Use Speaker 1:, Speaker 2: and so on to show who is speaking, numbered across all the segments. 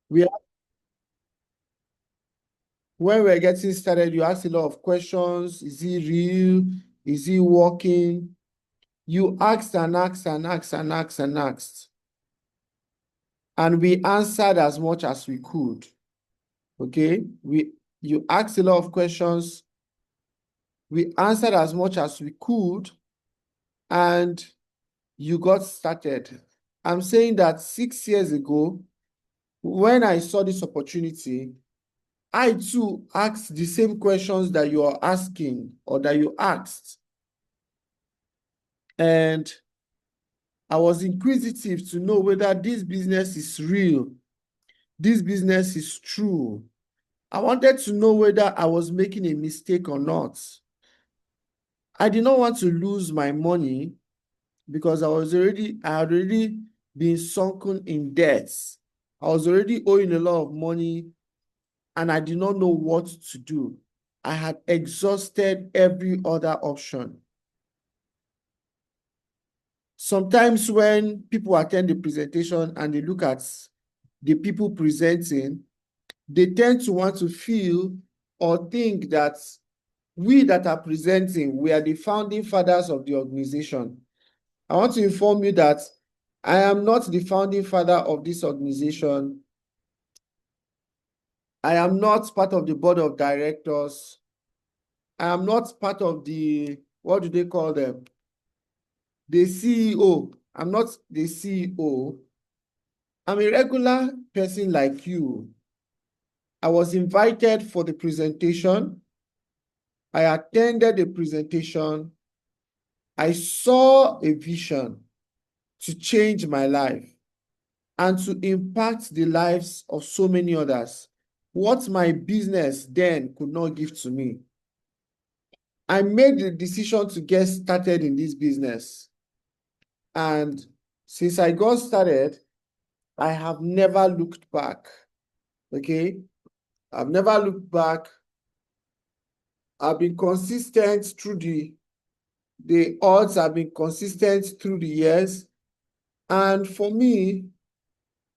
Speaker 1: We when we're getting started, you ask a lot of questions. Is it real? Is it working? You asked and asked and asked and asked and asked. And we answered as much as we could. Okay? You asked a lot of questions. We answered as much as we could, and you got started. I'm saying that 6 years ago, when I saw this opportunity, I too asked the same questions that you are asking or that you asked. And I was inquisitive to know whether this business is real, this business is true. I wanted to know whether I was making a mistake or not. I did not want to lose my money because I had already been sunken in debts. I was already owing a lot of money and I did not know what to do. I had exhausted every other option. Sometimes when people attend the presentation and they look at the people presenting, they tend to want to feel or think that we that are presenting, we are the founding fathers of the organization. I want to inform you that I am not the founding father of this organization. I am not part of the board of directors. I am not part of the, what do they call them? The CEO. I'm not the CEO. I'm a regular person like you. I was invited for the presentation. I attended the presentation. I saw a vision to change my life and to impact the lives of so many others. What my business then could not give to me. I made the decision to get started in this business. And since I got started, I have never looked back. Okay? I've never looked back. I've been consistent through the odds have been consistent through the years. And for me,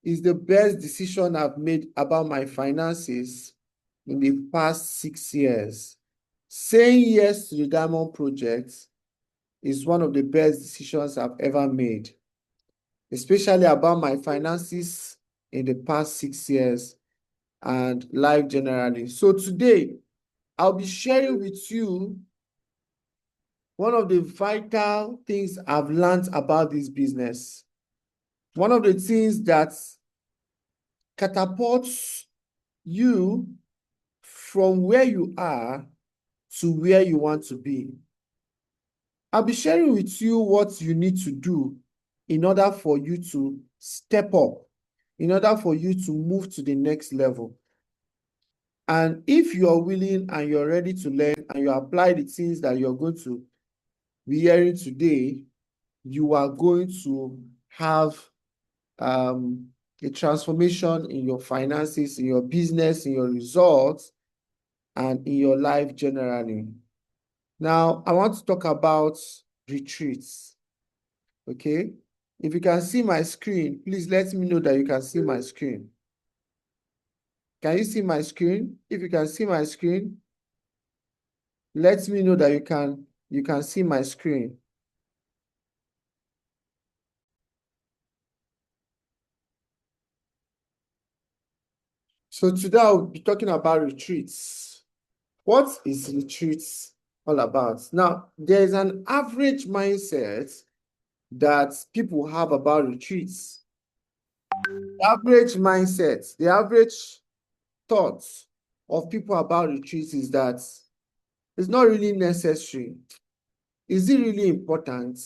Speaker 1: it's the best decision I've made about my finances in the past 6 years. Saying yes to the Diamond Project is one of the best decisions I've ever made, especially about my finances in the past 6 years and life generally. So today, I'll be sharing with you one of the vital things I've learned about this business. One of the things that catapults you from where you are to where you want to be. I'll be sharing with you what you need to do in order for you to step up, in order for you to move to the next level. And if you're willing and you're ready to learn and you apply the things that you're going to be hearing today, you are going to have a transformation in your finances, in your business, in your results, and in your life generally. Now, I want to talk about retreats. Okay? If you can see my screen, please let me know that you can see my screen. Can you see my screen? If you can see my screen, let me know that you can see my screen. So today I'll be talking about retreats. What is retreats all about? Now, there is an average mindset that people have about retreats. The average mindset, the average thoughts of people about retreats is that it's not really necessary. Is it really important?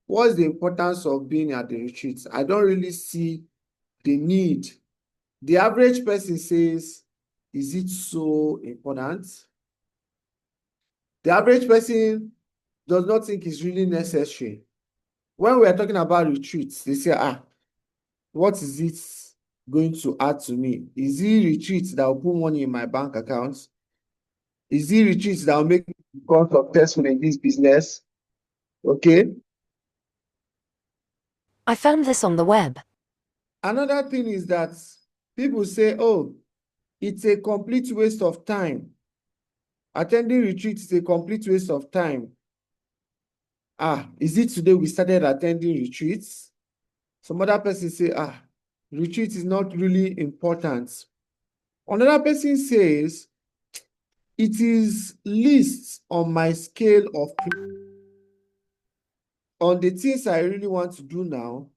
Speaker 1: What's the importance of being at the retreats? I don't really see the need. The average person says, is it so important? The average person does not think it's really necessary. When we are talking about retreats, they say, what is it going to add to me? Is it retreats that will put money in my bank account? Is it retreats that will make me become successful in this business? Okay.
Speaker 2: I found this on the web.
Speaker 1: Another thing is that People say, oh, it's a complete waste of time. Attending retreat is a complete waste of time. Is it today we started attending retreats? Some other person say, retreat is not really important. Another person says, it is least on my scale of on the things I really want to do now.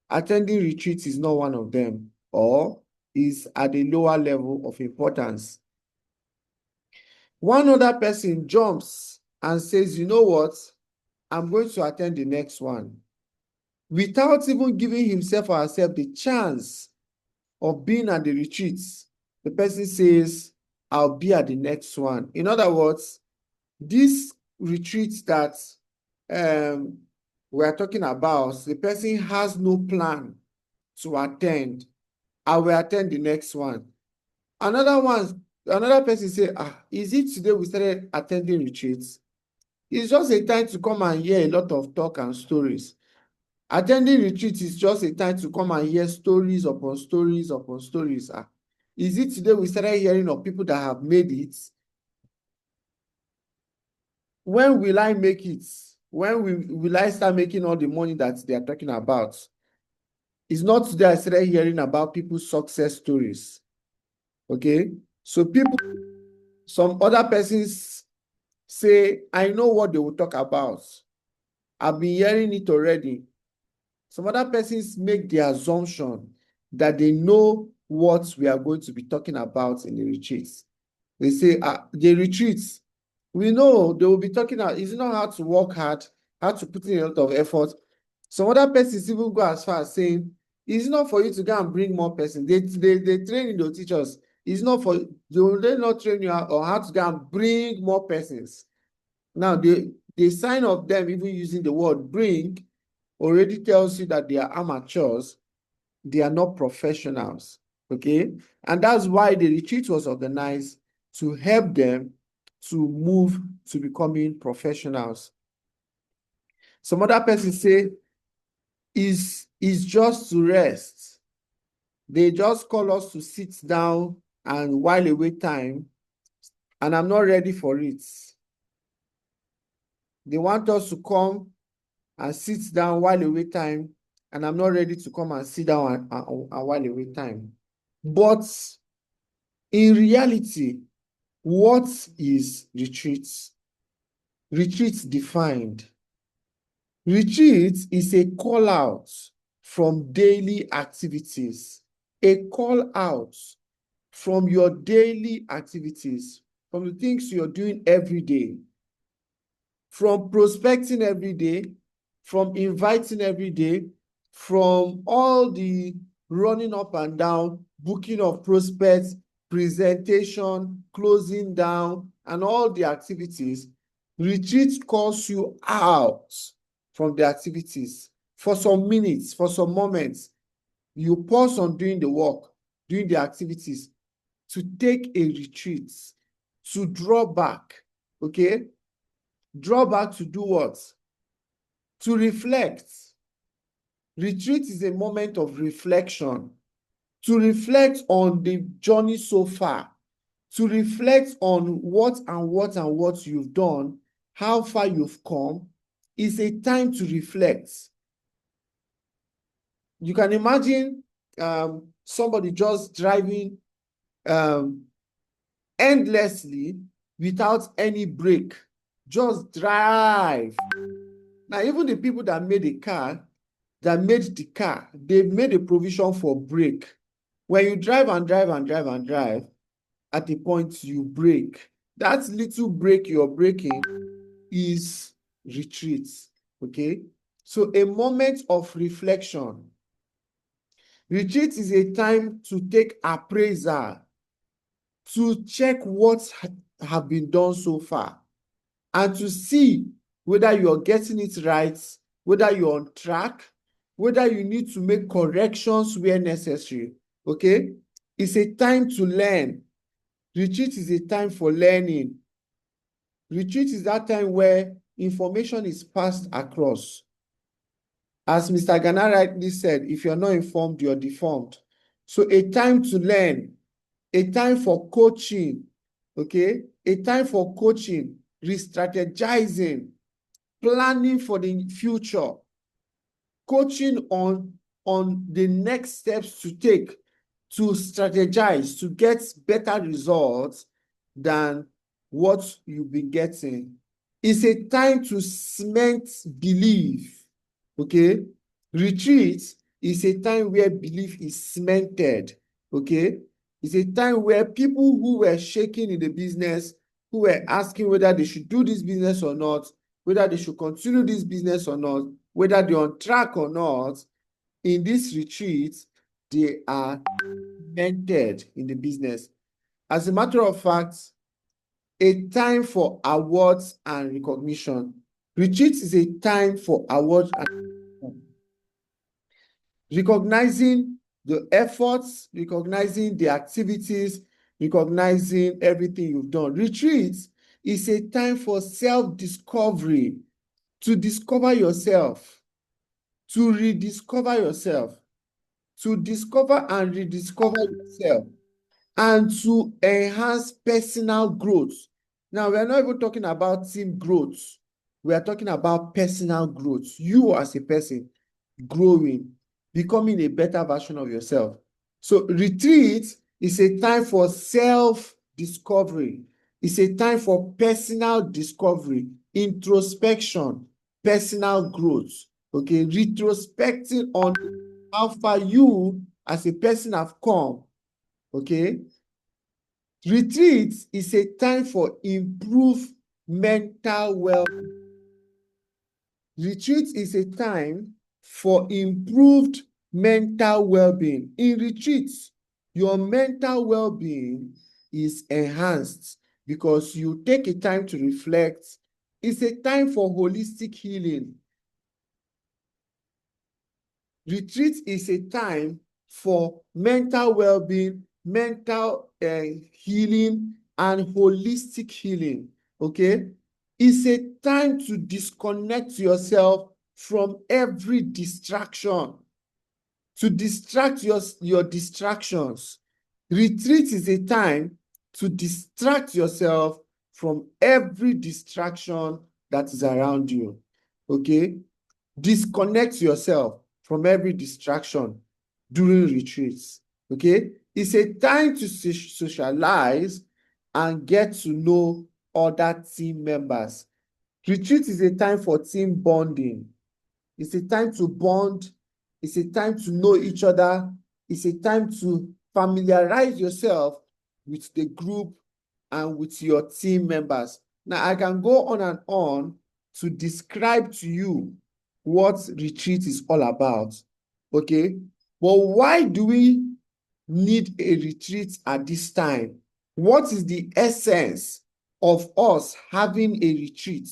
Speaker 1: Attending retreat is not one of them, or is at a lower level of importance. One other person jumps and says, you know what? I'm going to attend the next one. Without even giving himself or herself the chance of being at the retreats, the person says, I'll be at the next one. In other words, this retreat that we're talking about, the person has no plan to attend. I will attend the next one. Another person say, is it today we started attending retreats? It's just a time to come and hear a lot of talk and stories. Attending retreat is just a time to come and hear stories upon stories upon stories. Is it today we started hearing of people that have made it? When will I make it? When will I start making all the money that they are talking about? It's not today I started hearing about people's success stories. Okay? So some other persons say, I know what they will talk about. I've been hearing it already. Some other persons make the assumption that they know what we are going to be talking about in the retreats. They say, the retreats, we know they will be talking about, it's not how to work hard, how to put in a lot of effort. Some other persons even go as far as saying, it's not for you to go and bring more persons. They train in the teachers. It's not for, they will not train you on how to go and bring more persons. Now, the sign of them even using the word bring already tells you that they are amateurs, they are not professionals, okay? And that's why the retreat was organized to help them to move to becoming professionals. Some other persons say, is just to rest. They just call us to sit down and while away time, and I'm not ready for it. They want us to come and sit down while away time, and I'm not ready to come and sit down and while away time. But in reality, what is retreat? Retreat defined. Retreat is a call out from daily activities, a call out from your daily activities, from the things you're doing every day, from prospecting every day, from inviting every day, from all the running up and down, booking of prospects, presentation, closing down, and all the activities. Retreat calls you out from the activities for some minutes, for some moments. You pause on doing the work, doing the activities, to take a retreat, to draw back, okay? Draw back to do what? To reflect. Retreat is a moment of reflection. To reflect on the journey so far. To reflect on what you've done, how far you've come. Is a time to reflect. You can imagine somebody just driving endlessly without any break. Just drive. Now, even the people that made the car, they made a provision for brake. When you drive and drive and drive and drive, at the point you brake. That little break you're braking is retreat, okay? So a moment of reflection. Retreat is a time to take appraisal, to check what have been done so far, and to see whether you're getting it right, whether you're on track, whether you need to make corrections where necessary, okay? It's a time to learn. Retreat is a time for learning. Retreat is that time where information is passed across. As Mr. Ghana rightly said, if you're not informed, you're deformed. So a time to learn, a time for coaching, okay? A time for coaching, re-strategizing, planning for the future, coaching on the next steps to take to strategize, to get better results than what you've been getting. It's a time to cement belief, okay? Retreat is a time where belief is cemented, okay? It's a time where people who were shaking in the business, who were asking whether they should do this business or not, whether they should continue this business or not, whether they're on track or not, in this retreat, they are cemented in the business. As a matter of fact, a time for awards and recognition. Retreat is a time for awards and recognizing the efforts, recognizing the activities, recognizing everything you've done. Retreat is a time for self-discovery, to discover yourself, to rediscover yourself, to discover and rediscover yourself, and to enhance personal growth. Now, we are not even talking about team growth. We are talking about personal growth. You as a person growing, becoming a better version of yourself. So retreat is a time for self-discovery. It's a time for personal discovery, introspection, personal growth. Okay, retrospecting on how far you as a person have come. Okay, retreat is a time for improved mental well-being. Retreat is a time for improved mental well-being. In retreats, your mental well-being is enhanced because you take a time to reflect. It's a time for holistic healing. Retreat is a time for mental well-being, mental healing, and holistic healing. Okay? It's a time to disconnect yourself from every distraction, to distract your distractions. Retreat is a time to distract yourself from every distraction that is around you. Okay? Disconnect yourself from every distraction during retreats. Okay? It's a time to socialize and get to know other team members. Retreat is a time for team bonding. It's a time to bond. It's a time to know each other. It's a time to familiarize yourself with the group and with your team members. Now, I can go on and on to describe to you what retreat is all about. Okay? But why do we need a retreat at this time? What is the essence of us having a retreat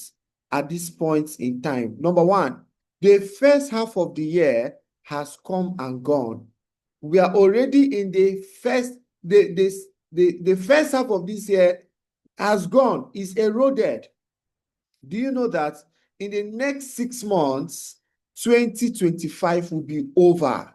Speaker 1: at this point in time? Number one, the first half of the year has come and gone. We are already in the first half of this year has gone, is eroded. Do you know that in the next 6 months, 2025 will be over?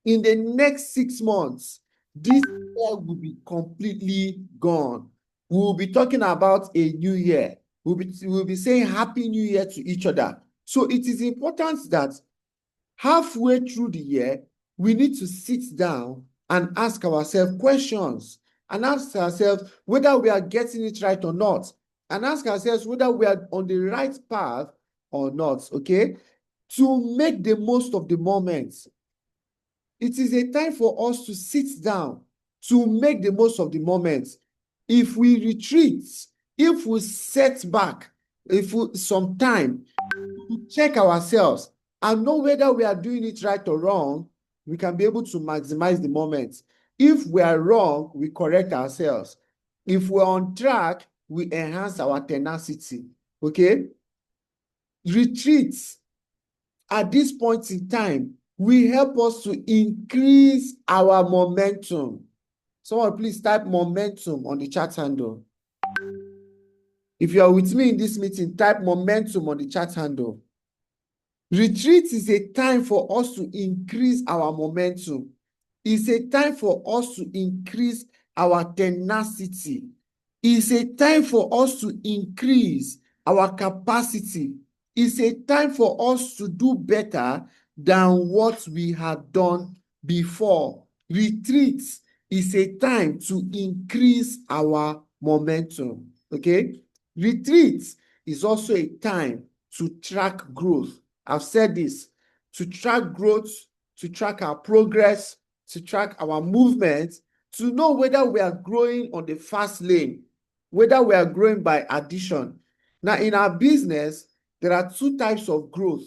Speaker 1: In the next 6 months, this year will be completely gone. We will be talking about a new year. We'll be saying Happy New Year to each other. So it is important that halfway through the year, we need to sit down and ask ourselves questions, and ask ourselves whether we are getting it right or not, and ask ourselves whether we are on the right path or not, okay? To make the most of the moment. It is a time for us to sit down, to make the most of the moment. If we retreat, if we set back, if we some time to check ourselves and know whether we are doing it right or wrong, we can be able to maximize the moment. If we are wrong, we correct ourselves. If we're on track, we enhance our tenacity. Okay? Retreats at this point in time will help us to increase our momentum. Someone please type momentum on the chat handle. If you are with me in this meeting, type momentum on the chat handle. Retreat is a time for us to increase our momentum. It's a time for us to increase our tenacity. It's a time for us to increase our capacity. It's a time for us to do better than what we had done before. Retreat is a time to increase our momentum. Okay? Retreat is also a time to track growth. I've said this, to track growth, to track our progress, to track our movement, to know whether we are growing on the fast lane, whether we are growing by addition. Now, in our business, there are two types of growth.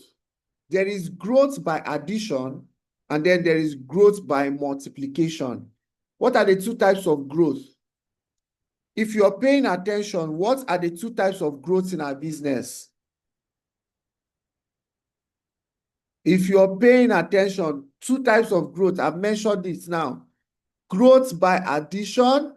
Speaker 1: There is growth by addition, and then there is growth by multiplication. What are the two types of growth? If you're paying attention, what are the two types of growth in our business? If you're paying attention, two types of growth, I've mentioned this now. Growth by addition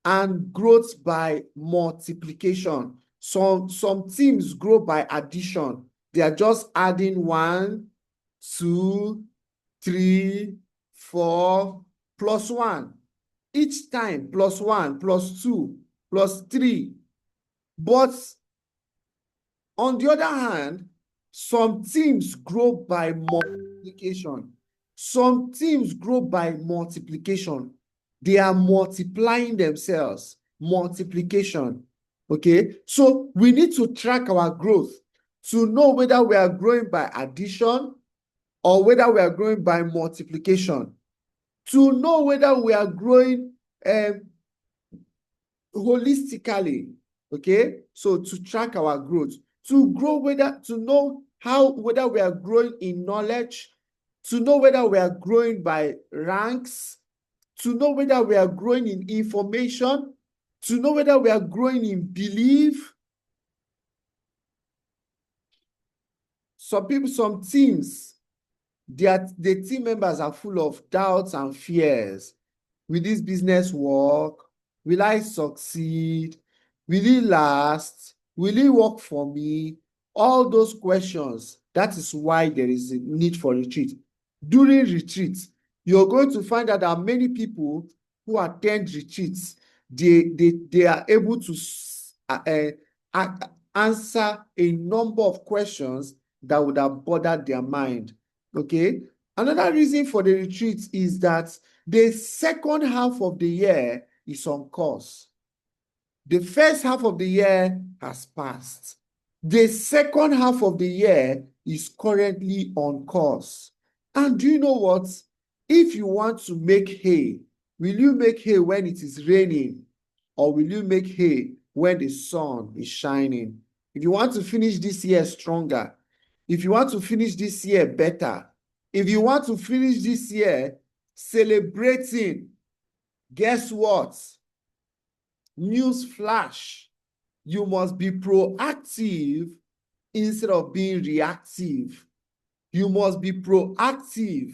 Speaker 1: and growth by multiplication. Some teams grow by addition. They are just adding 1, 2, 3, 4, plus 1. Each time, plus 1, plus 2, plus 3. But on the other hand, some teams grow by multiplication. Some teams grow by multiplication. They are multiplying themselves. Multiplication. Okay? So we need to track our growth to know whether we are growing by addition or whether we are growing by multiplication. To know whether we are growing holistically. Okay? So to track our growth. To grow to know whether we are growing in knowledge, to know whether we are growing by ranks, to know whether we are growing in information, to know whether we are growing in belief. Some teams, the team members are full of doubts and fears. Will this business work? Will I succeed? Will it last? Will it work for me? All those questions. That is why there is a need for retreat. During retreat, you're going to find that there are many people who attend retreats. They are able to answer a number of questions that would have bothered their mind. Okay? Another reason for the retreat is that the second half of the year is on course. The first half of the year has passed. The second half of the year is currently on course. And do you know what? If you want to make hay, will you make hay when it is raining, or will you make hay when the sun is shining? If you want to finish this year stronger, if you want to finish this year better, if you want to finish this year celebrating, guess what? News flash. You must be proactive instead of being reactive. You must be proactive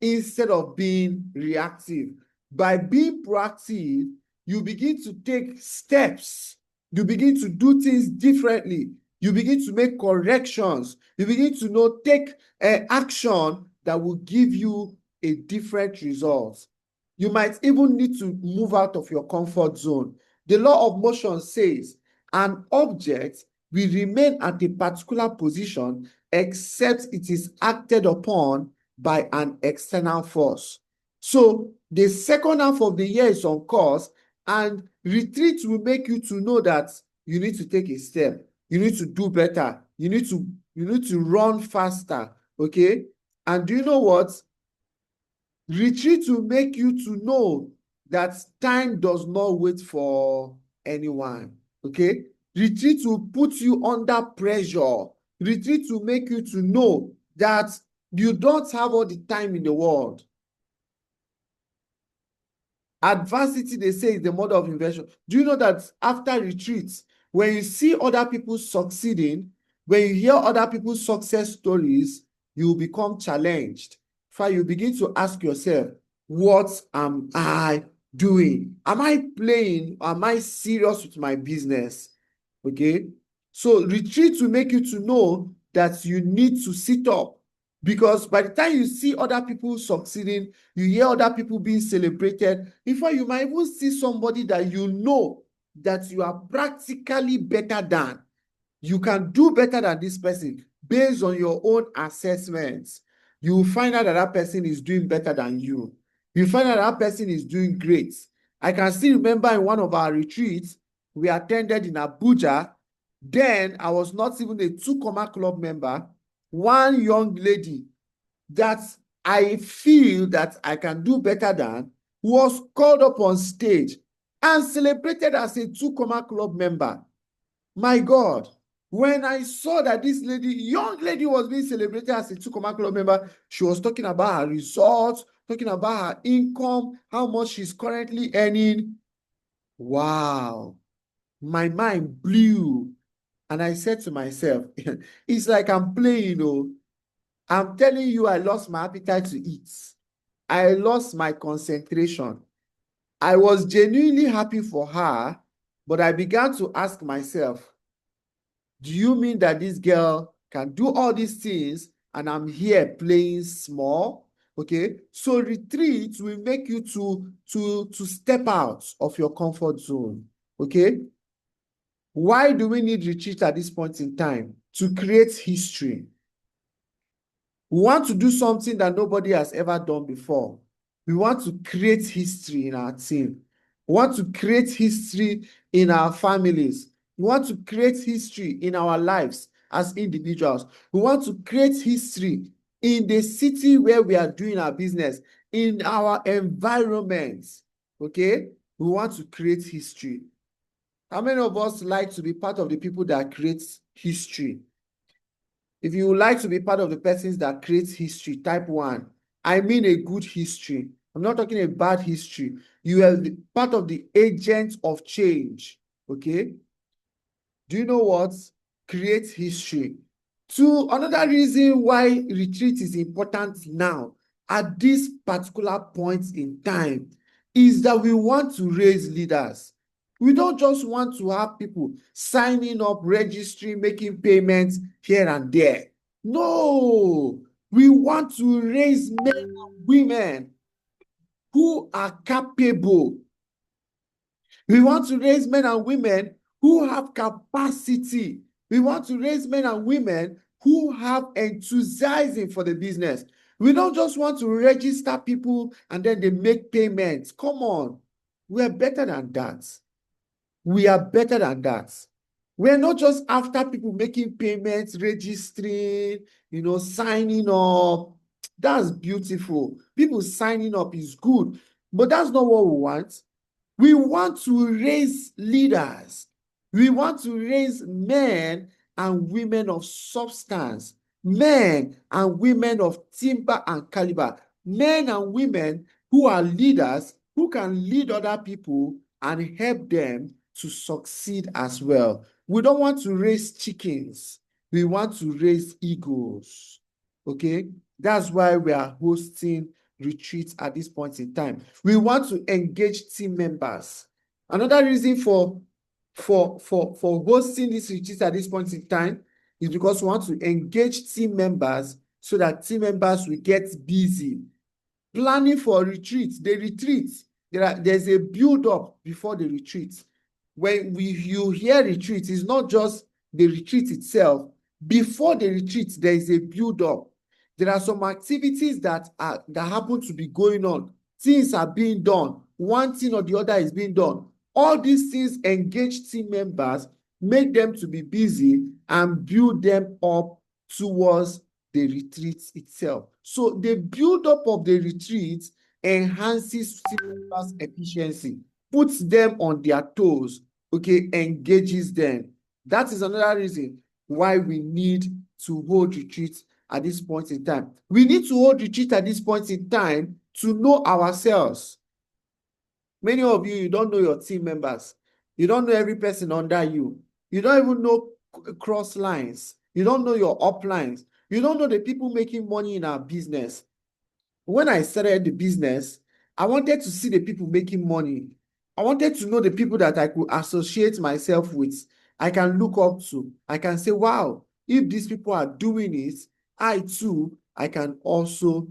Speaker 1: instead of being reactive. By being proactive, you begin to take steps. You begin to do things differently. You begin to make corrections. You begin to take action that will give you a different result. You might even need to move out of your comfort zone. The law of motion says an object will remain at a particular position except it is acted upon by an external force. So the second half of the year is on course, and retreat will make you to know that you need to take a step. You need to do better. You need to run faster. Okay? And do you know what? Retreat will make you to know that time does not wait for anyone. Okay? Retreat will put you under pressure. Retreat will make you to know that you don't have all the time in the world. Adversity, they say, is the mother of invention. Do you know that after retreats, when you see other people succeeding, when you hear other people's success stories, you will become challenged. You begin to ask yourself, what am I doing? Am I playing? Am I serious with my business? Okay? So retreat will make you to know that you need to sit up. Because by the time you see other people succeeding, you hear other people being celebrated, in fact, you might even see somebody that you know that you are practically better than. You can do better than this person based on your own assessments. You will find out that that person is doing better than you. You find out that person is doing great. I can still remember in one of our retreats we attended in Abuja. Then I was not even a 2 Club member. One young lady that I feel that I can do better than was called up on stage and celebrated as a 2 Club member. My God, when I saw that this young lady was being celebrated as a 2 Club member, she was talking about her results, talking about her income, how much she's currently earning. Wow, my mind blew. And I said to myself, it's like I'm playing, I'm telling you, I lost my appetite to eat. I lost my concentration. I was genuinely happy for her, but I began to ask myself, do you mean that this girl can do all these things and I'm here playing small? Okay, so retreat will make you to step out of your comfort zone. Okay, why do we need retreat at this point in time? To create history. We want to do something that nobody has ever done before. We want to create history in our team. We want to create history in our families. We want to create history in our lives as individuals. We want to create history in the city where we are doing our business, in our environment. Okay? We want to create history. How many of us like to be part of the people that create history? If you would like to be part of the persons that create history, type 1. I mean a good history. I'm not talking a bad history. You are part of the agents of change. Okay? Do you know what? Create history. Another reason why retreat is important now, at this particular point in time, is that we want to raise leaders. We don't just want to have people signing up, registering, making payments here and there. No, we want to raise men and women who are capable. We want to raise men and women who have capacity. We want to raise men and women who have enthusiasm for the business. We don't just want to register people and then they make payments. Come on. We are better than that. We are better than that. We're not just after people making payments, registering, signing up. That's beautiful. People signing up is good, but that's not what we want. We want to raise leaders. We want to raise men and women of substance, men and women of timber and caliber, men and women who are leaders, who can lead other people and help them to succeed as well. We don't want to raise chickens. We want to raise eagles. Okay? That's why we are hosting retreats at this point in time. We want to engage team members. Another reason for hosting this retreat at this point in time is because we want to engage team members so that team members will get busy. Planning for retreats, the retreat, there's a build-up before the retreat. When you hear retreat, it's not just the retreat itself. Before the retreat, there is a build-up. There are some activities that happen to be going on. Things are being done. One thing or the other is being done. All these things engage team members, make them to be busy, and build them up towards the retreat itself. So the build-up of the retreat enhances team members' efficiency, puts them on their toes, okay, engages them. That is another reason why we need to hold retreats at this point in time. We need to hold retreat at this point in time to know ourselves. Many of you don't know your team members. You don't know every person under you. You don't even know cross lines. You don't know your uplines. You don't know the people making money in our business. When I started the business, I wanted to see the people making money. I wanted to know the people that I could associate myself with. I can look up to. I can say, wow, if these people are doing it, I too I can also,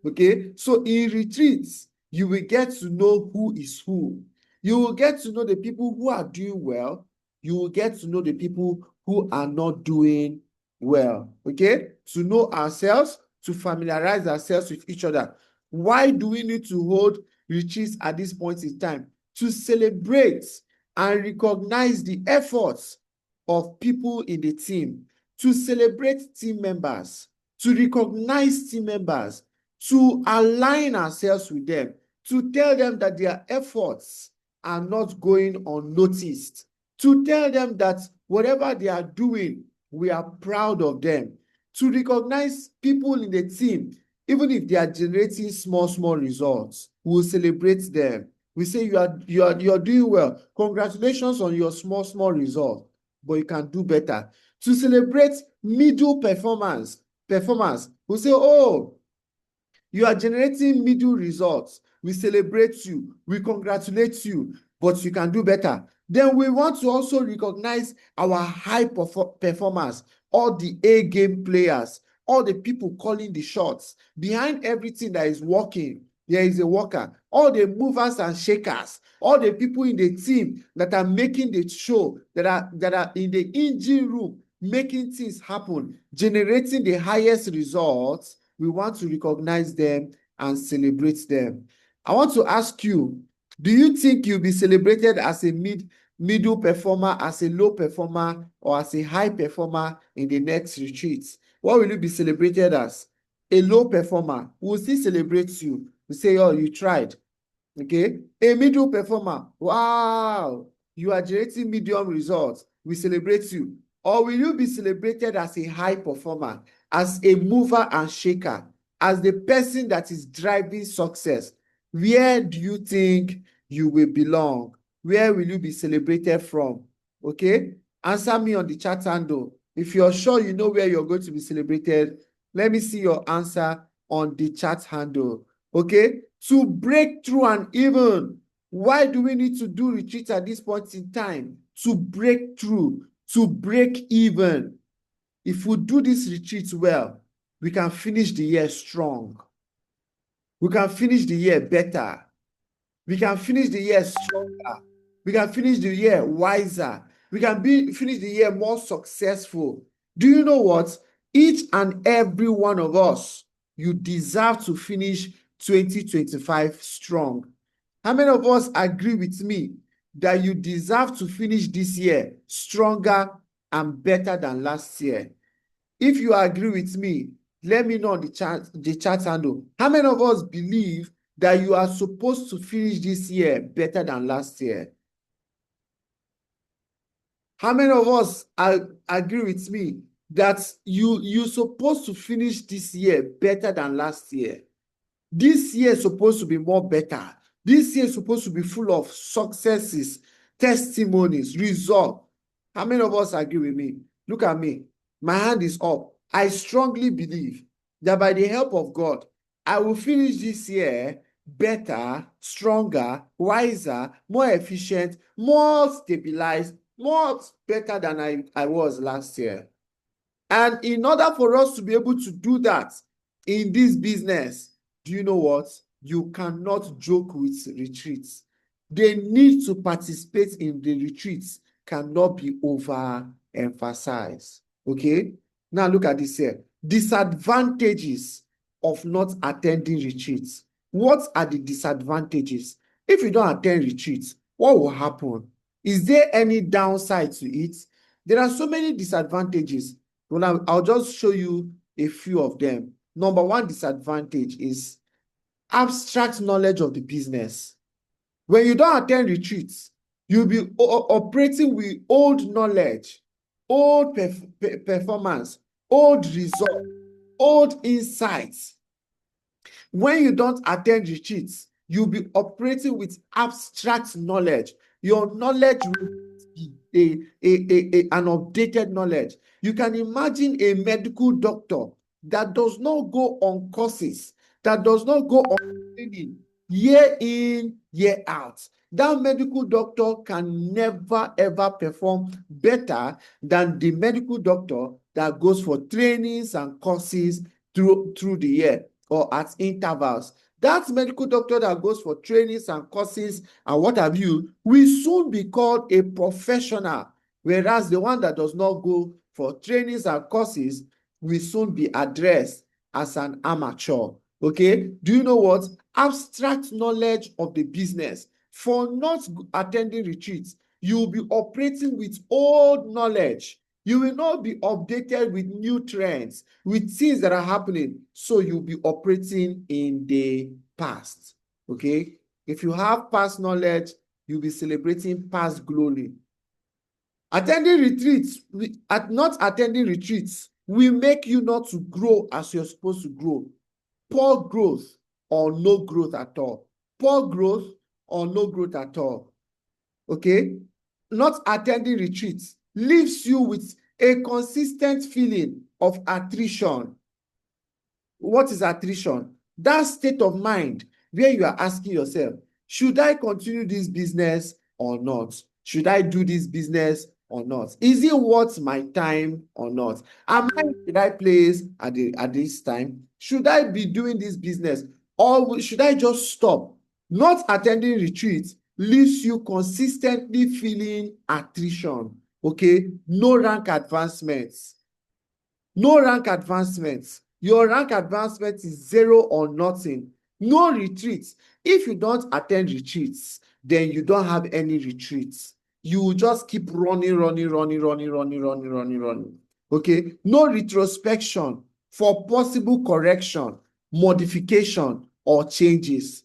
Speaker 1: okay? So in retreats, you will get to know who is who. You will get to know the people who are doing well. You will get to know the people who are not doing well, okay? To know ourselves, to familiarize ourselves with each other. Why do we need to hold retreats at this point in time? To celebrate and recognize the efforts of people in the team, to celebrate team members, to recognize team members, to align ourselves with them, to tell them that their efforts are not going unnoticed, to tell them that whatever they are doing, we are proud of them, to recognize people in the team, even if they are generating small results, we'll celebrate them. We say you are doing well. Congratulations on your small result, but you can do better. To celebrate middle performance, we say, oh, you are generating middle results. We celebrate you. We congratulate you, but you can do better. Then we want to also recognize our high performers, all the A game players, all the people calling the shots. Behind everything that is working, there is a worker. All the movers and shakers, all the people in the team that are making the show, that are in the engine room, making things happen, generating the highest results. We want to recognize them and celebrate them. I want to ask you, do you think you'll be celebrated as a middle performer, as a low performer, or as a high performer in the next retreat? What will you be celebrated as? A low performer, we'll still celebrate you. We say, oh, you tried. Okay? A middle performer, wow, you are generating medium results. We celebrate you. Or will you be celebrated as a high performer, as a mover and shaker, as the person that is driving success? Where do you think you will belong? Where will you be celebrated from? Okay? Answer me on the chat handle. If you're sure you know where you're going to be celebrated, let me see your answer on the chat handle. Okay? To break through and even. Why do we need to do retreat at this point in time? To break through, to break even. If we do this retreat well, we can finish the year strong. We can finish the year better. We can finish the year stronger. We can finish the year wiser. We can finish the year more successful. Do you know what? Each and every one of us, you deserve to finish 2025 strong. How many of us agree with me that you deserve to finish this year stronger and better than last year? If you agree with me, let me know on the chat handle. How many of us believe that you are supposed to finish this year better than last year? How many of us agree with me that you're supposed to finish this year better than last year? This year is supposed to be more better. This year is supposed to be full of successes, testimonies, results. How many of us agree with me? Look at me. My hand is up. I strongly believe that by the help of God, I will finish this year better, stronger, wiser, more efficient, more stabilized, more better than I was last year. And in order for us to be able to do that in this business, do you know what? You cannot joke with retreats. They need to participate in the retreats, cannot be overemphasized. Okay? Now look at this here. Disadvantages of not attending retreats. What are the disadvantages? If you don't attend retreats, what will happen? Is there any downside to it? There are so many disadvantages. Well, I'll just show you a few of them. Number one disadvantage is abstract knowledge of the business. When you don't attend retreats, you'll be operating with old knowledge, old performance, old result, old insights. When you don't attend retreats, you'll be operating with abstract knowledge. Your knowledge will be an updated knowledge. You can imagine a medical doctor that does not go on courses, that does not go on training year in, year out. That medical doctor can never ever perform better than the medical doctor that goes for trainings and courses through the year or at intervals. That medical doctor that goes for trainings and courses and what have you will soon be called a professional, whereas the one that does not go for trainings and courses will soon be addressed as an amateur. Okay, do you know what? Abstract knowledge of the business. For not attending retreats, you will be operating with old knowledge. You will not be updated with new trends, with things that are happening. So you'll be operating in the past. Okay? If you have past knowledge, you'll be celebrating past glory. Attending retreats, not attending retreats will make you not to grow as you're supposed to grow. Poor growth or no growth at all. Poor growth or no growth at all. Okay? Not attending retreats leaves you with a consistent feeling of attrition. What is attrition? That state of mind where you are asking yourself, should I continue this business or not? Should I do this business or not? Is it worth my time or not? Am I in the right place at this time? Should I be doing this business or should I just stop? Not attending retreats leaves you consistently feeling attrition. Okay, no rank advancements. No rank advancements. Your rank advancement is 0 or nothing. No retreats. If you don't attend retreats, then you don't have any retreats. You will just keep running. Okay? No retrospection for possible correction, modification, or changes.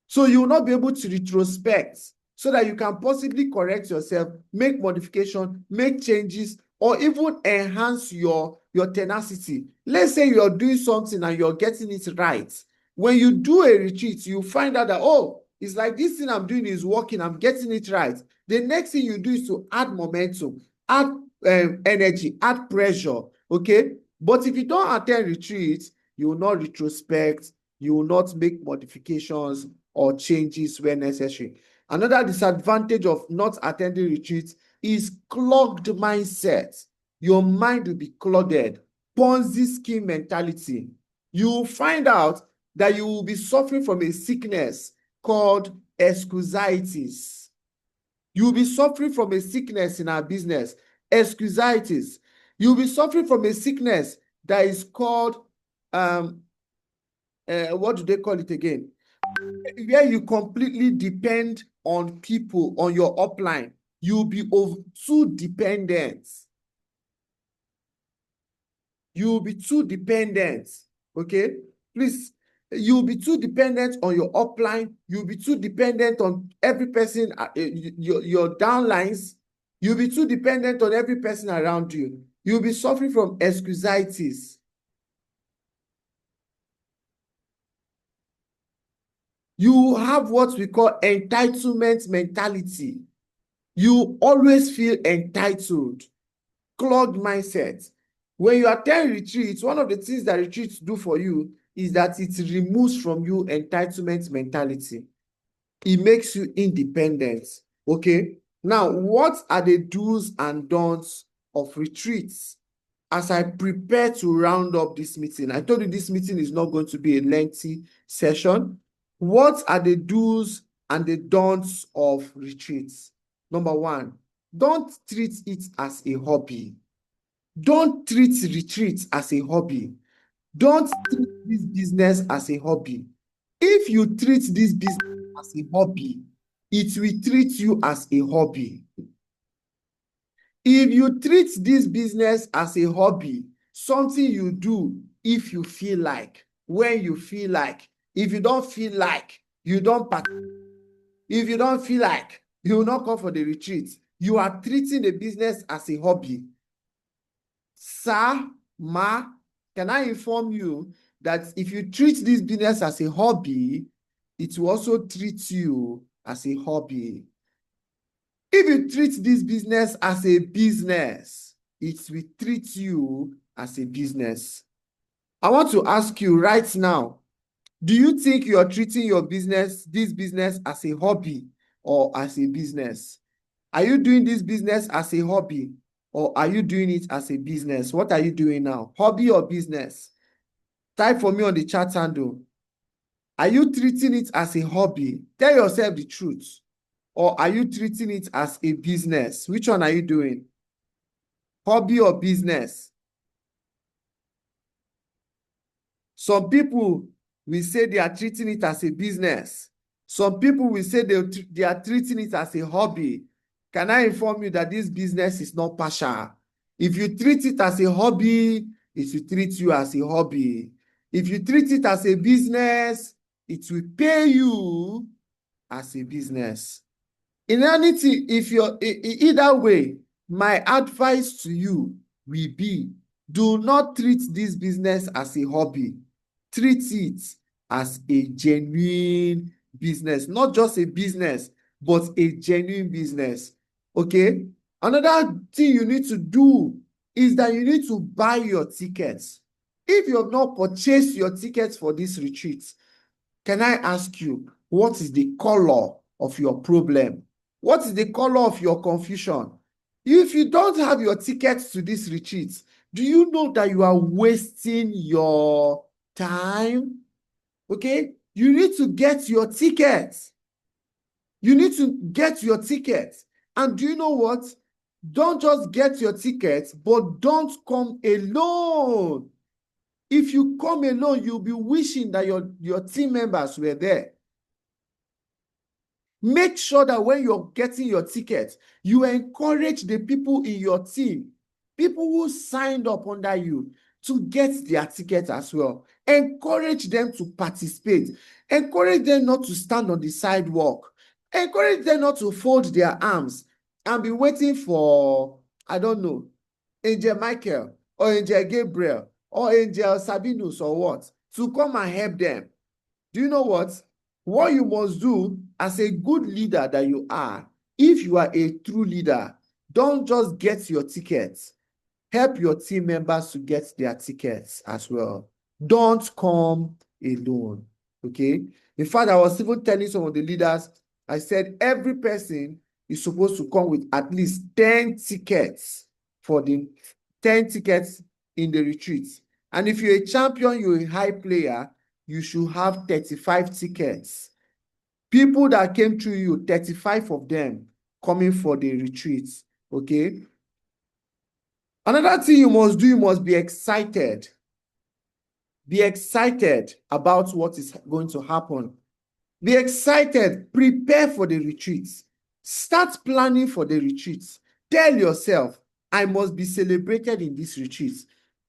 Speaker 1: So you will not be able to retrospect so that you can possibly correct yourself, make modification, make changes, or even enhance your tenacity. Let's say you're doing something and you're getting it right. When you do a retreat, you find out that, oh, it's like this thing I'm doing is working, I'm getting it right. The next thing you do is to add momentum, add energy, add pressure, okay? But if you don't attend retreats, you will not retrospect, you will not make modifications or changes where necessary. Another disadvantage of not attending retreats is clogged mindset. Your mind will be clouded. Ponzi scheme mentality. You will find out that you will be suffering from a sickness called excusitis. You will be suffering from a sickness in our business, excusitis. You will be suffering from a sickness that is called, what do they call it again? Where you completely depend on people, on your upline. You'll be too dependent. You'll be too dependent. Okay? Please, you'll be too dependent on your upline. You'll be too dependent on every person, your downlines. You'll be too dependent on every person around you. You'll be suffering from excusitis. You have what we call entitlement mentality. You always feel entitled, clogged mindset. When you attend retreats, one of the things that retreats do for you is that it removes from you entitlement mentality. It makes you independent. Okay? Now, what are the do's and don'ts of retreats? As I prepare to round up this meeting, I told you this meeting is not going to be a lengthy session. What are the do's and the don'ts of retreats? Number one, don't treat it as a hobby. Don't treat retreats as a hobby. Don't treat this business as a hobby. If you treat this business as a hobby, it will treat you as a hobby. If you treat this business as a hobby, something you do if you feel like, when you feel like, if you don't feel like, you don't participate. If you don't feel like, you will not come for the retreat. You are treating the business as a hobby. Sir, ma, can I inform you that if you treat this business as a hobby, it will also treat you as a hobby. If you treat this business as a business, it will treat you as a business. I want to ask you right now, do you think you are treating your business, this business, as a hobby or as a business? Are you doing this business as a hobby or are you doing it as a business? What are you doing now? Hobby or business? Type for me on the chat handle. Are you treating it as a hobby? Tell yourself the truth. Or are you treating it as a business? Which one are you doing? Hobby or business? Some people will say they are treating it as a business. Some people will say they are treating it as a hobby. Can I inform you that this business is not partial? If you treat it as a hobby, it will treat you as a hobby. If you treat it as a business, it will pay you as a business. In anything, if you're either way, my advice to you will be, do not treat this business as a hobby. Treat it as a genuine business, not just a business, but a genuine business. Okay? Another thing you need to do is that you need to buy your tickets. If you have not purchased your tickets for this retreat, can I ask you, what is the color of your problem? What is the color of your confusion? If you don't have your tickets to this retreat, do you know that you are wasting your time? Okay? You need to get your tickets. You need to get your tickets. And do you know what? Don't just get your tickets, but don't come alone. If you come alone, you'll be wishing that your team members were there. Make sure that when you're getting your ticket, you encourage the people in your team, people who signed up under you, to get their ticket as well. Encourage them to participate. Encourage them not to stand on the sidewalk. Encourage them not to fold their arms and be waiting for, I don't know, Angel Michael or Angel Gabriel or Angel Sabinus or what, to come and help them. Do you know what? What you must do as a good leader that you are, if you are a true leader, don't just get your tickets. Help your team members to get their tickets as well. Don't come alone. Okay? In fact, I was even telling some of the leaders, I said every person is supposed to come with at least 10 tickets for the 10 tickets in the retreat. And if you're a champion, you're a high player, you should have 35 tickets. People that came through you, 35 of them coming for the retreat. Okay? Another thing you must do, you must be excited. Be excited about what is going to happen. Be excited. Prepare for the retreats. Start planning for the retreats. Tell yourself, I must be celebrated in this retreat.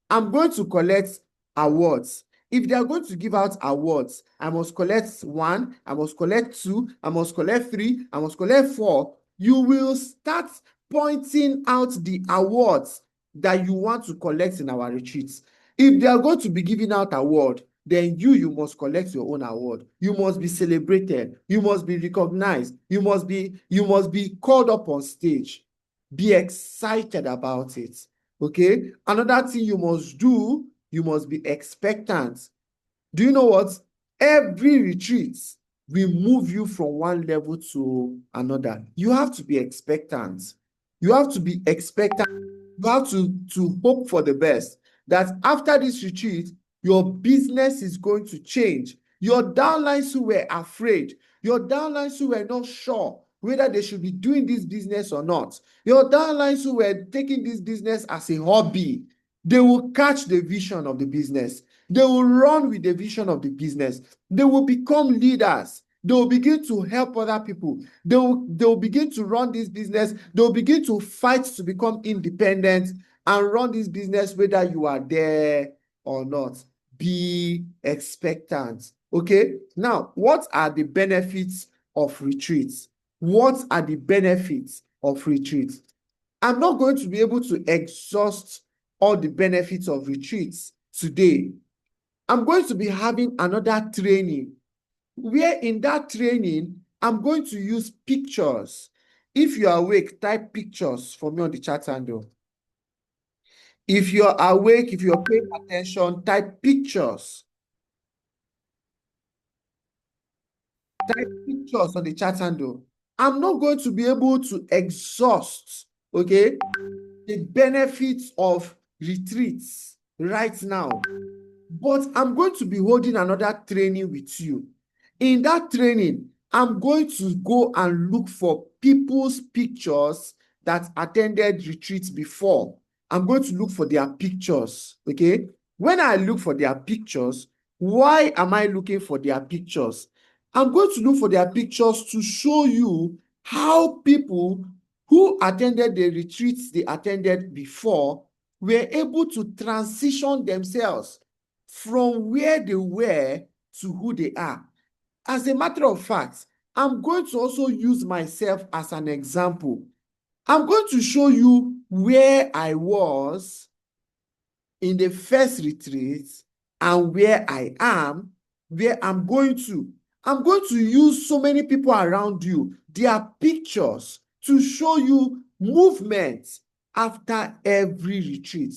Speaker 1: I'm going to collect awards. If they are going to give out awards, I must collect 1, I must collect 2, I must collect 3, I must collect 4. You will start pointing out the awards that you want to collect in our retreats. If they are going to be giving out award, then you must collect your own award. You must be celebrated. You must be recognized. You must be called up on stage. Be excited about it. Okay? Another thing you must do, you must be expectant. Do you know what? Every retreat will move you from one level to another. You have to be expectant. You have to be expectant. You have to hope for the best. That after this retreat, your business is going to change. Your downlines who were afraid, your downlines who were not sure whether they should be doing this business or not, your downlines who were taking this business as a hobby, they will catch the vision of the business. They will run with the vision of the business. They will become leaders. They will begin to help other people. They will begin to run this business. They will begin to fight to become independent and run this business whether you are there or not. Be expectant. Okay? Now, what are the benefits of retreats? What are the benefits of retreats? I'm not going to be able to exhaust all the benefits of retreats today. I'm going to be having another training where in that training, I'm going to use pictures. If you are awake, type pictures for me on the chat handle. If you're awake, if you're paying attention, type pictures. Type pictures on the chat handle. I'm not going to be able to exhaust, the benefits of retreats right now. But I'm going to be holding another training with you. In that training, I'm going to go and look for people's pictures that attended retreats before. I'm going to look for their pictures, okay? When I look for their pictures, why am I looking for their pictures? I'm going to look for their pictures to show you how people who attended the retreats they attended before were able to transition themselves from where they were to who they are. As a matter of fact, I'm going to also use myself as an example. I'm going to show you where I was in the first retreat and where I am, where I'm going to. I'm going to use so many people around you, their pictures, to show you movement after every retreat.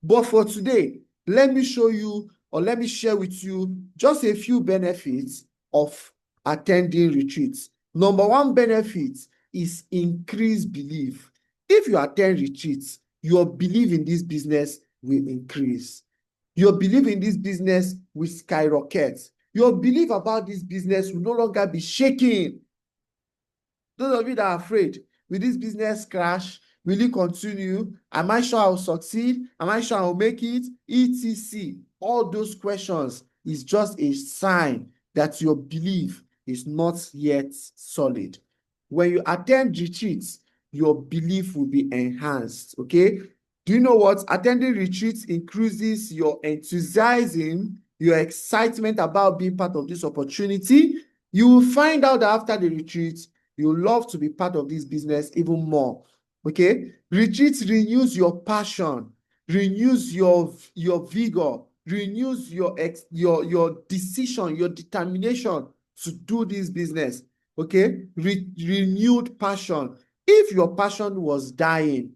Speaker 1: But for today, let me show you, or let me share with you just a few benefits of attending retreats. Number one benefit is increased belief. If you attend retreats, your belief in this business will increase. Your belief in this business will skyrocket. Your belief about this business will no longer be shaking. Those of you that are afraid, will this business crash? Will it continue? Am I sure I'll succeed? Am I sure I'll make it? etc. All those questions is just a sign that your belief is not yet solid. When you attend retreats, your belief will be enhanced, okay? Do you know what? Attending retreats increases your enthusiasm, your excitement about being part of this opportunity. You will find out that after the retreat, you love to be part of this business even more. Okay? Retreat renews your passion, renews your vigor, renews your decision, your determination to do this business. Okay? Renewed passion. If your passion was dying,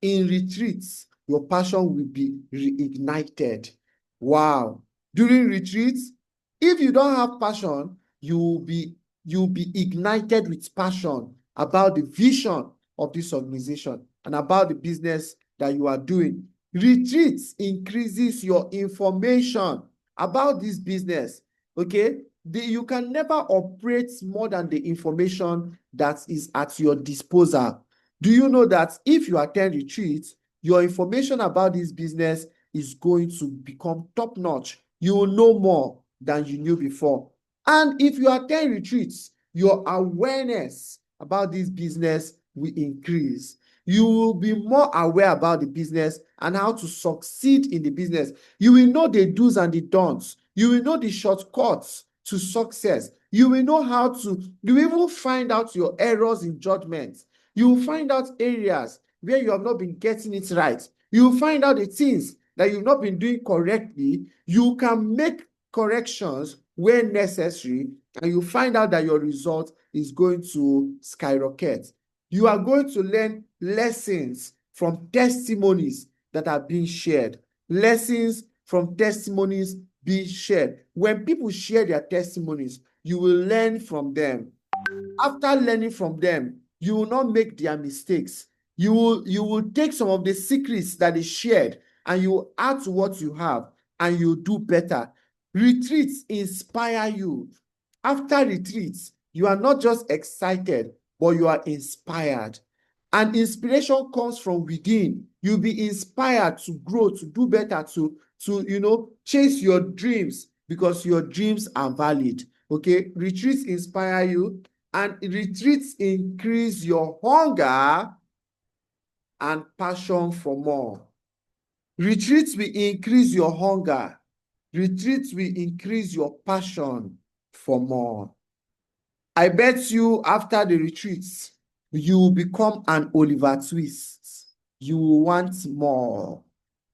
Speaker 1: in retreats, your passion will be reignited. Wow. During retreats, if you don't have passion, you'll be ignited with passion about the vision of this organization and about the business that you are doing. Retreats increases your information about this business, okay? You can never operate more than the information that is at your disposal. Do you know that if you attend retreats, your information about this business is going to become top-notch? You will know more than you knew before. And if you attend retreats, your awareness about this business will increase. You will be more aware about the business and how to succeed in the business. You will know the do's and the don'ts. You will know the shortcuts to success. You will know how to, you will even find out your errors in judgment. You will find out areas where you have not been getting it right. You will find out the things that you've not been doing correctly. You can make corrections where necessary, and you find out that your result is going to skyrocket. You are going to learn lessons from testimonies that are being shared. Lessons from testimonies being shared. When people share their testimonies, you will learn from them. After learning from them, you will not make their mistakes. You will take some of the secrets that they shared and you will add to what you have and you'll do better. Retreats inspire you. After retreats, you are not just excited, but you are inspired. And inspiration comes from within. You'll be inspired to grow, to do better, to chase your dreams because your dreams are valid. Okay, retreats inspire you, and retreats increase your hunger and passion for more. Retreats will increase your hunger. Retreats will increase your passion for more. I bet you after the retreats, you will become an Oliver Twist. You will want more.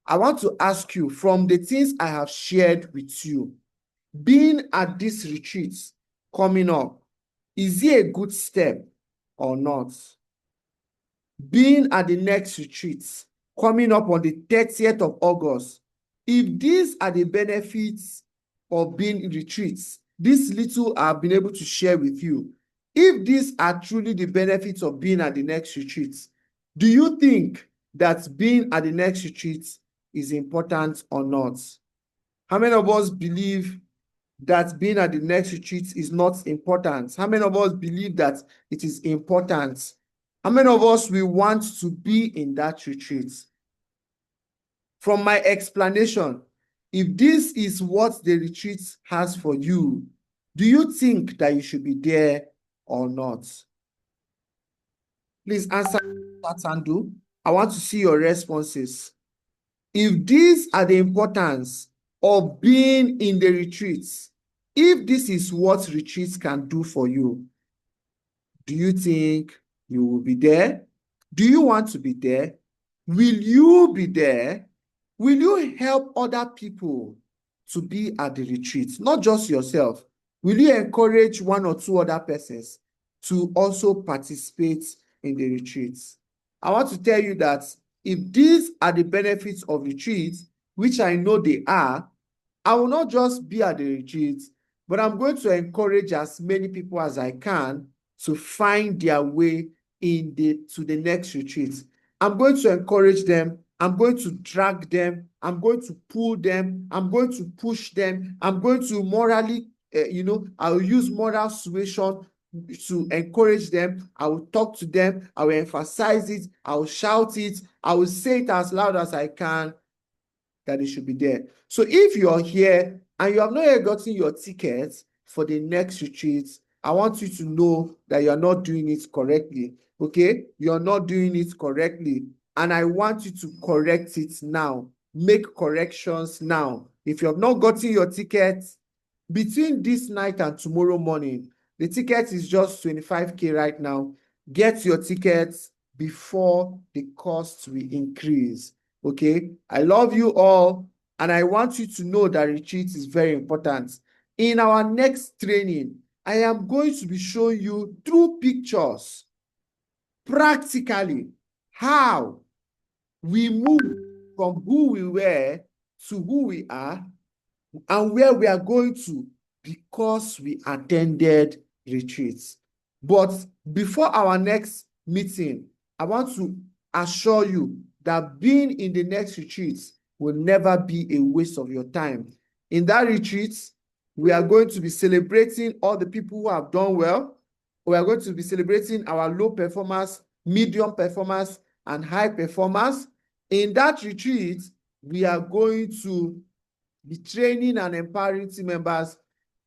Speaker 1: I want to ask you, from the things I have shared with you, being at this retreat coming up, is it a good step or not? Being at the next retreat coming up on the 30th of August, if these are the benefits of being in retreats, this little I've been able to share with you, if these are truly the benefits of being at the next retreat, do you think that being at the next retreat is important or not? How many of us believe that being at the next retreat is not important? How many of us believe that it is important? How many of us we want to be in that retreat? From my explanation, if this is what the retreat has for you, do you think that you should be there or not? Please answer that and do. I want to see your responses. If these are the importance of being in the retreats, if this is what retreats can do for you, do you think you will be there? Do you want to be there? Will you be there? Will you help other people to be at the retreat? Not just yourself. Will you encourage one or two other persons to also participate in the retreats? I want to tell you that if these are the benefits of retreats, which I know they are, I will not just be at the retreat, but I'm going to encourage as many people as I can to find their way to the next retreat. I'm going to encourage them. I'm going to drag them. I'm going to pull them. I'm going to push them. I'm going to morally, I'll use moral suasion to encourage them. I will talk to them. I will emphasize it. I will shout it. I will say it as loud as I can that it should be there. So if you're here and you have not yet gotten your ticket for the next retreat, I want you to know that you're not doing it correctly. Okay? You're not doing it correctly. And I want you to correct it now. Make corrections now. If you have not gotten your ticket, between this night and tomorrow morning, the ticket is just 25K right now. Get your tickets before the cost will increase. Okay? I love you all, and I want you to know that retreat is very important. In our next training, I am going to be showing you through pictures, practically, how we move from who we were to who we are and where we are going to because we attended retreats. But before our next meeting, I want to assure you that being in the next retreat will never be a waste of your time. In that retreat, we are going to be celebrating all the people who have done well. We are going to be celebrating our low performers, medium performers, and high performers. In that retreat, we are going to be training and empowering team members.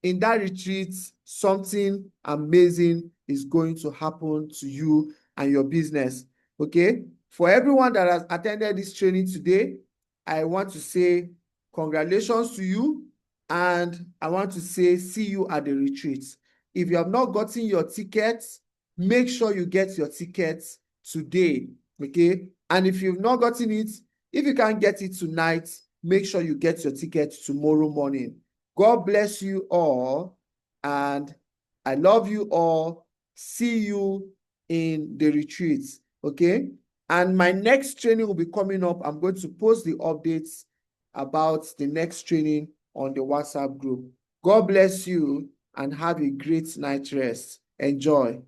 Speaker 1: In that retreat, something amazing is going to happen to you and your business. Okay? For everyone that has attended this training today, I want to say congratulations to you, and I want to say see you at the retreat. If you have not gotten your tickets, make sure you get your tickets today. Okay? And if you've not gotten it, if you can't get it tonight, make sure you get your ticket tomorrow morning. God bless you all, and I love you all. See you in the retreats, okay? And my next training will be coming up. I'm going to post the updates about the next training on the WhatsApp group. God bless you and have a great night rest. Enjoy.